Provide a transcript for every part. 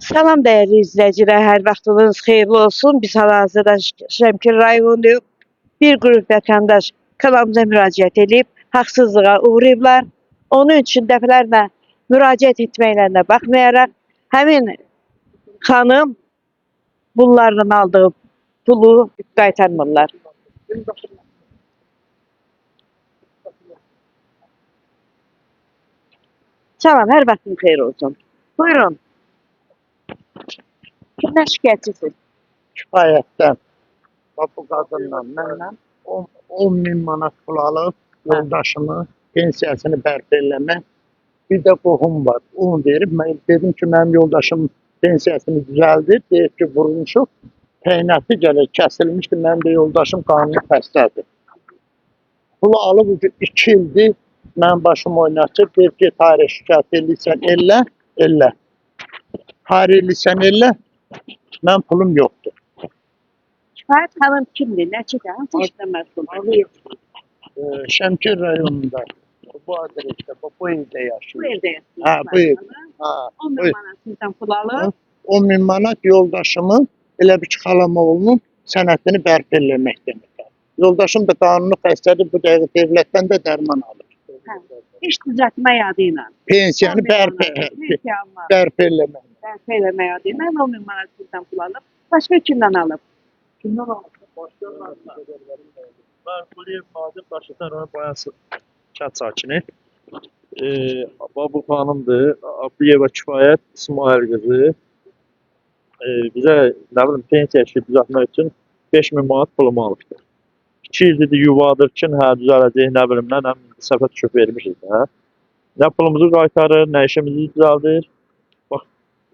Salam değerli izleyiciler, her vaxtınız xeyirli olsun. Biz hal-hazırda Şəmkir rayonundayıq. Bir qrup vətəndaş kanalımıza müraciət edib, haqsızlığa uğrayıblar. Onun üçün dəfələrlə müraciət etməklə baxmayaraq, həmin xanım bunlardan aldığı pulu qaytarmırlar. Salam, hər vaxtınız xeyir olsun. Buyurun. Kimdən şikayətçisiniz? Kifayətdən. Bu qadınla mənlə 10 min manat pul alıb yoldaşımı pensiyasını bərpa eləmək. Bir də qohum var. Onu verib mən dedim ki, mənim yoldaşım pensiyasını düzəldir. Deyir ki, vurulmuşuq. Təyinatı gəlir, kəsilmişdi. Mənim də yoldaşım qanuni xəstədir. Pulu alıb 2 ildir. Mənim başım oynatır. Deyir ki, tarih şikayət edirsən, elə. Tarih edirsən, elə. Mənim pulum yoxdur. Kifayət xanım kimdir? Nəçidir? Hansı işlə məşğuldur? Şəmkir rayonunda bu adresdə, bu evdə yaşayır. Bu evdə yaşayır. Ha, bu ev. Ha, 10 bu min ev. manat sizdən pul alır. 10 min manat yoldaşımın elə bir ki, xalam oğlunun sənədini bərpa eləmək deməkdir. Yoldaşım da qanuni xəstədir, bu dəqiqə devlətdən də dərman alır. İş düzəltmə adı ilə. Pensiyanı 10 min bərpa manat, pensiyanı bərpa eləmək. bərpa eləmək adı ilə 10 min manat sizdən pul alıb. Başqa kimdən alıb? Kimdən alır? Ben Kuliyev Nadir Daşıtan Rayon Bayası kənd sakini. Bu xanımdır. Abdiyeva Kifayət İsmail qızı. Bizə nə bilim pensiya işi düzəltmək üçün 5000 manat pulumu almışdı. 2 ildir yuvadır ki, hə düzələcək, nə bilim nə səfət düşüb vermişik də. Nə pulumuzu qaytarır, nə işimizi düzəldir. Bax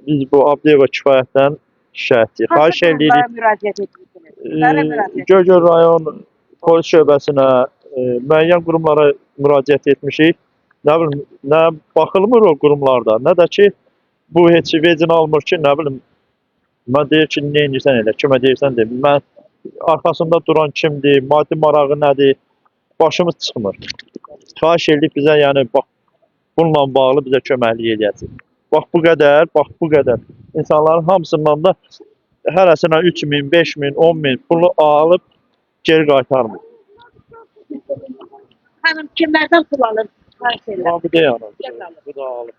biz bu Abdiyeva Kifayətdən şikayətçiyik. Xahiş edirik. Müraciət etmişsiniz. Göygöl rayon polis şöbəsinə, müəyyən qurumlara müraciət etmişik. Nə bilim, nə baxılmır o qurumlarda, nə də ki, bu heç vecini almır ki, nə bilim, mən deyir ki, nə edirsən elə, kimə deyirsən deyir. Mən arxasında duran kimdir, maddi marağı nədir, başımız çıxmır. Xahiş edirik bizə, yəni, bax, bununla bağlı bizə köməklik edəcək. Bax, bu qədər. İnsanların hamısından da hərəsinə 3 min, 5 min, 10 min pulu alıb, geri qaytarmır. Hanım kimlərdən pul alır? Bu da yanır. Bu da alıb.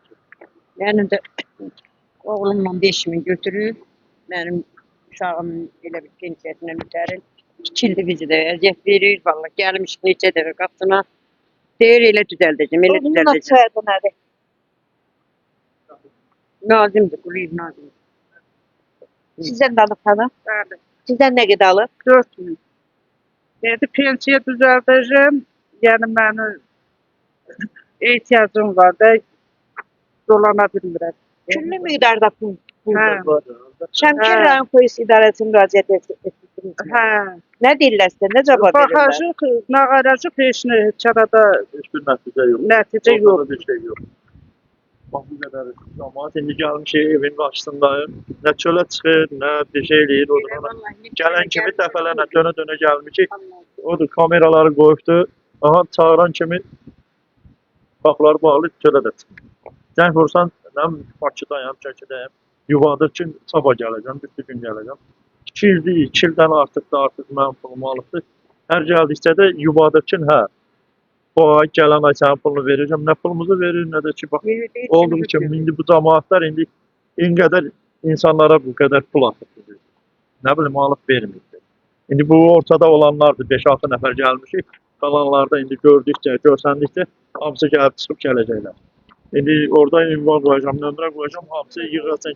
Mənim də oğlumla 5 min götürüb, mənim uşağım elə bir pensiyasından ötərin 2 ildir bizi də əziyyət verir, valla gəlmiş neçə dəfə qapısına deyir elə düzəldəcəm, elə Oğlunun düzəldəcəm. soyadı nədir? Nazimdir, Quliyev Nazim. Sizdən də alıb hanım? Bəli, Sizdən nə qədər alıb? 4 min. Dedi pensiya düzəldəcəm, yəni mənim ehtiyacım var da dolana bilmirəm. Küllü miqdarda puldur Hə. bu. Şəmkir Hə. rayon polis idarəsinə müraciət etdiniz. Hə, Nə deyirlər sizə? Nə cavab verirlər? baxacaq, nağaracaq heç nə, çarada Heç bir nəticə yox. nəticə yox. Ortada bir şey yox. Bax bu qədər cəmaət indi gəlmişik evin qarşısındayım. Nə çölə çıxır, nə bir şey eləyir. Gələn kimi dəfələrlə dönə-dönə gəlmişik. Odur kameraları qoyubdu. Aha çağıran kimi qapıları bağlı çölə də çıxır. Zəng vursan, mən Bakıdayam, Şəkidəyəm. Yuvadır ki, sabah gələcəm, bir gün gələcəm. 2 ildir, 2 ildən artıq mənim pulumu alıbdı. Hər gəldikcə də yuvadır ki, hə, bu ay gələn ay sənin pulunu verəcəm. Nə pulumuzu verir, nə də ki, bax, olduğu kimi indi bu cəmaatlar indi qədər insanlara bu qədər pul atıb. Nə bilim, alıb vermir. İndi bu ortada olanlardır, 5-6 nəfər gəlmişik. Qalanlarda indi gördükcə, görsəndikcə hamısı gəlib çıxıb gələcəklər. İndi orada ünvan qoyacağam, nömrə qoyacağam, hamısı yığılsın.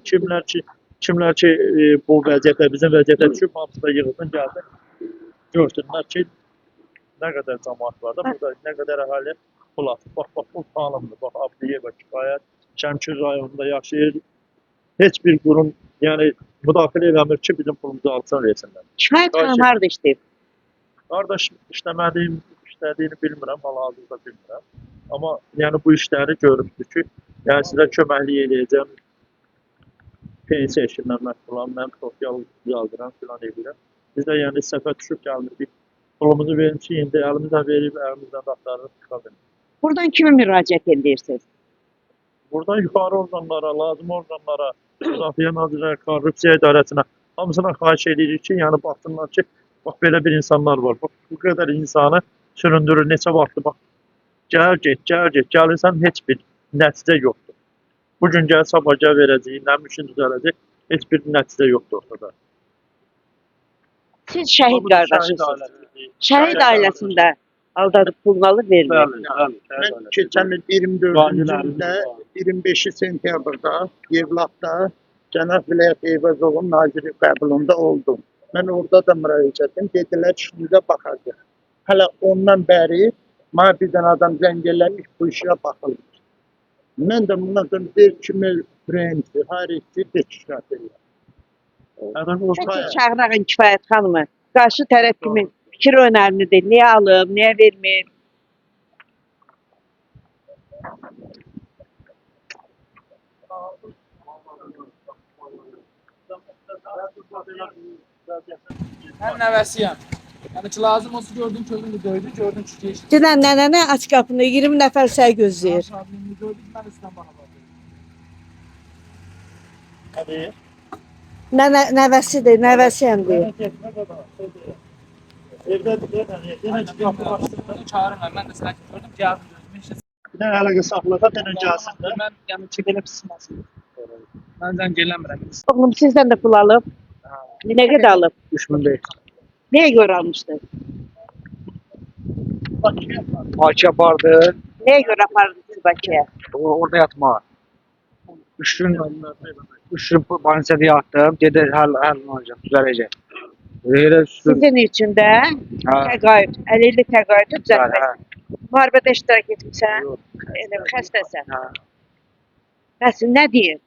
Kimlər ki bu vəziyyətə, bizim vəziyyətə düşüb, hamısı da yığılsın, gəlsin. Görsünlər ki, nə qədər cəmaat var da, burada nə qədər əhali pul atıb. Bax, bu xanımdır, bax, Abdiyeva Kifayət, Şəmkir rayonunda yaşayır. Heç bir qurum, yəni, müdaxilə eləmir ki, bizim pulumuzu alsın, versinlər. Kifayət xanım harada işləyib? Qardaş işlədiyini bilmirəm, hal-hazırda bilmirəm. Amma yəni bu işləri görübdür ki, yəni sizə köməklik eləyəcəm. Pensiya işindən məşğulam, mən sosial yazdıram, filan edirəm. Biz də yəni səfər düşüb gəlmişik. Pulumuzu vermişik, indi əlimizdən verib, əlimizdən daxtarını çıxa bilmirik. Buradan kimə müraciət edirsiniz? Buradan yukarı orqanlara, lazım orqanlara, Müdafiə Nazirləri, Korrupsiya İdarəsinə hamısına xahiş edirik ki, yəni baxsınlar ki, bax belə bir insanlar var. Bax bu qədər insanı süründürür neçə vaxtı bax. Gəl get, gəlirsən heç bir nəticə yoxdur. Bu gün gəl sabah gəl verəcəyik, nə müşkün düzələcək, heç bir nəticə yoxdur ortada. Siz şəhid qardaşısınız. Şəhid ailəsində aldadıb pulunu alıb vermir. Mən keçən il 24-cü ildə 25 sentyabrda Yevlaxda Cənab Vilayət Eyvazovun naziri qəbulunda oldum. Mən orada da müraciət etdim. Dedilər işinizə baxacaq. Hələ ondan bəri mənə bir dənə adam zəng eləmiş bu işə baxılır. Mən də bundan sonra bir kimi brenddir, harisi keçişlər edirəm. Peki çağırağın Kifayət xanımı. Qarşı tərəf kimi fikir önərinidir. Niyə alıb, niyə vermir? Mən nəvəsiyəm. Yəni ki, lazım olsa gördün könlünü döydü, gördün ki, geçdi. Dünən nənəni aç qapını 20 nəfər səy gözləyir. Problemini gördük, mən üstdən bana baxıyorum. Hadi. Nəvəsidir, nəvəsiyəm deyir. Evdədir, yenə çıxıb Bunu çağırın, mən də sənə gördüm, gəldim gözümü işə. bir dənə əlaqə saxlasa dənə gəlsin də. Mən yəni çək elə pisməsin. Mən zəng eləmirəm. Oğlum sizdən də pul alıb. Nə qədər alıb? 3500. Nəyə görə almışdı? Bakıya vardı, Nəyə görə apardınız Bakıya? orada yatma. 3 gün, 3 gün banisiyada yattım, dedi həll olacaq, düzələcək. Elə sür. Sizin üçün də Hə. təqaüd, əlilli təqaüdü düzəltmək. Hə. Müharibədə iştirak etmirsən, Yox. elə xəstəsən. Hə. Bəs nə deyir?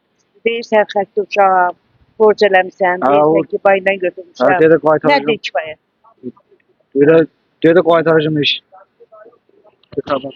Deyirsən xəstə uşağım, borc eləmisən, Hə, o- deyirsən ki, bayından Hə, götürmüşəm. dedi Nə qaytaracağım. deyir kifayət? Dedi qaytaracağım iş. Qaytaracağım.